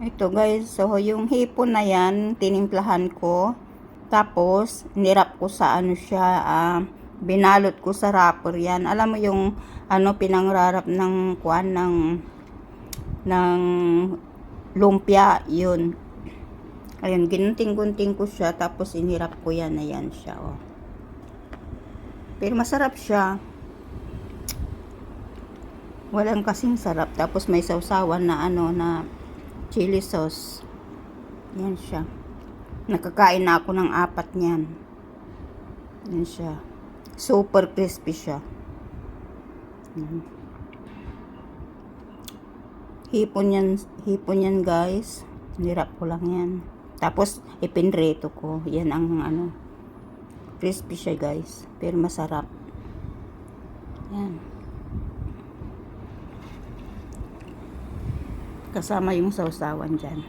Ito guys, so yung hipon na yan, tinimplahan ko. Tapos, nirap ko sa ano siya, binalot ko sa wrapper yan. Alam mo yung pinangrarap ng kuan ng lumpia, yun. Ayun, ginunting-gunting ko siya, tapos inirap ko yan, ayan siya, oh. Pero masarap siya. Walang kasing sarap. Tapos may sausawan na na chili sauce. Yan siya. Nakakain na ako ng 4 niyan. Yan siya. Super crispy siya. Yan. Hipon yan guys. Nirap ko lang yan. Tapos ipinreto ko. Yan ang crispy siya guys. Pero masarap. Yan. Kasama yung sausawan dyan.